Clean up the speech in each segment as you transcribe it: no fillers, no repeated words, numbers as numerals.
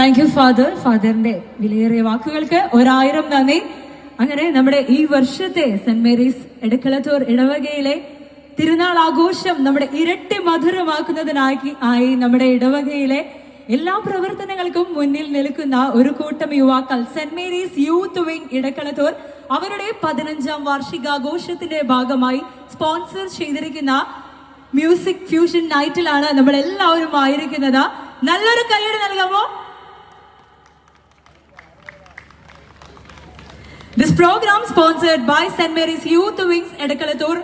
Thank you father. ഫാദറിന്റെ വിലയേറിയ വാക്കുകൾക്ക് 1000 നന്ദി. അങ്ങനെ നമ്മുടെ ഈ വർഷത്തെ സെന്റ് മേരീസ് എടക്കളത്തൂർ ഇടവകയിലെ തിരുനാൾ ആഘോഷം നമ്മുടെ ഇരട്ടി മധുരമാക്കുന്നതിനായി നമ്മുടെ ഇടവകയിലെ എല്ലാ പ്രവർത്തനങ്ങൾക്കും മുന്നിൽ നിൽക്കുന്ന ഒരു കൂട്ടം യുവാക്കൾ saint Mary's youth wing Edakkalathur അവരുടെ 15ാം വാർഷികാഘോഷത്തിന്റെ ഭാഗമായി സ്പോൺസർ ചെയ്തിരിക്കുന്ന മ്യൂസിക് ഫ്യൂഷൻ നൈറ്റിലാണ് നമ്മൾ എല്ലാവരും ആയിരിക്കുന്നത്. നല്ലൊരു കൈയ്യടി നൽകാമോ? This program sponsored by St. Mary's Youth Wings Edakalathur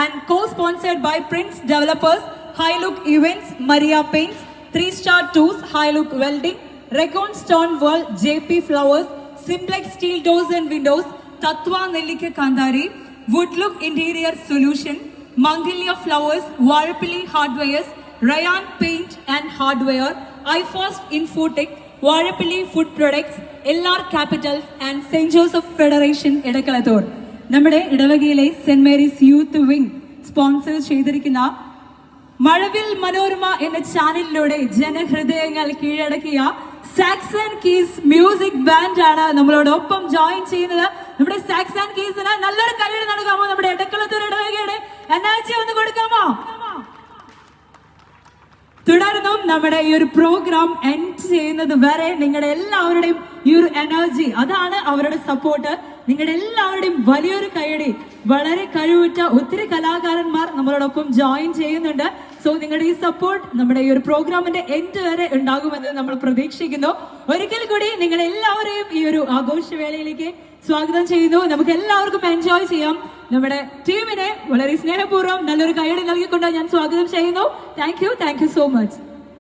and co-sponsored by Prince Developers, High Look Events, Maria Paints, 3-Star Tours, High Look Welding, Recon Stone World, JP Flowers, Simplex Steel Doors and Windows, Tatwa Nellike Kandari, Woodlook Interior Solution, Mangalia Flowers, Varapalli Hardwares, Rayan Paint and Hardware, iFast Infotech, Varapalli Food Products, LR Capitals and St. Joseph Federation Edakalathur. നമ്മുടെ ഇടവകയിലെ saint Mary's youth wing sponsor ചെയ്തിരിക്കുന്ന മഴവിൽ മനോരമ എന്ന ചാനലിലൂടെ ജനഹൃദയങ്ങൾ കീഴടക്കിയ Saxon keys music band ആണ് നമ്മളോടൊപ്പം join ചെയ്യുന്നത്. നമ്മുടെ സാക്സൺ കീസിന് നല്ലൊരു കൈയ്യടി നൽകാമോ? നമ്മുടെ എടക്കളത്തൂർ ഇടവകയുടെ എനർജി ഒന്ന് കൊടുക്കാമോ? തുടർന്നും നമ്മുടെ ഈ ഒരു പ്രോഗ്രാം എൻഡ് ചെയ്യുന്നത് വരെ നിങ്ങളുടെ എല്ലാവരുടെയും ഈ ഒരു എനർജി, അതാണ് അവരുടെ സപ്പോർട്ട്. നിങ്ങളുടെ എല്ലാവരുടെയും വലിയൊരു കൈയ്യടി. വളരെ കഴിവുറ്റ ഒത്തിരി കലാകാരന്മാർ നമ്മളോടൊപ്പം ജോയിൻ ചെയ്യുന്നുണ്ട്. സോ നിങ്ങളുടെ ഈ സപ്പോർട്ട് നമ്മുടെ ഈ ഒരു പ്രോഗ്രാമിന്റെ എൻഡ് വരെ ഉണ്ടാകുമെന്ന് നമ്മൾ പ്രതീക്ഷിക്കുന്നു. ഒരിക്കൽ കൂടി നിങ്ങൾ എല്ലാവരെയും ഈ ഒരു ആഘോഷവേളയിലേക്ക് സ്വാഗതം ചെയ്യുന്നു. നമുക്ക് എല്ലാവർക്കും എൻജോയ് ചെയ്യാം. നമ്മുടെ ടീമിനെ വളരെ സ്നേഹപൂർവ്വം നല്ലൊരു കൈയ്യടി നൽകിക്കൊണ്ട് ഞാൻ സ്വാഗതം ചെയ്യുന്നു. Thank you so much.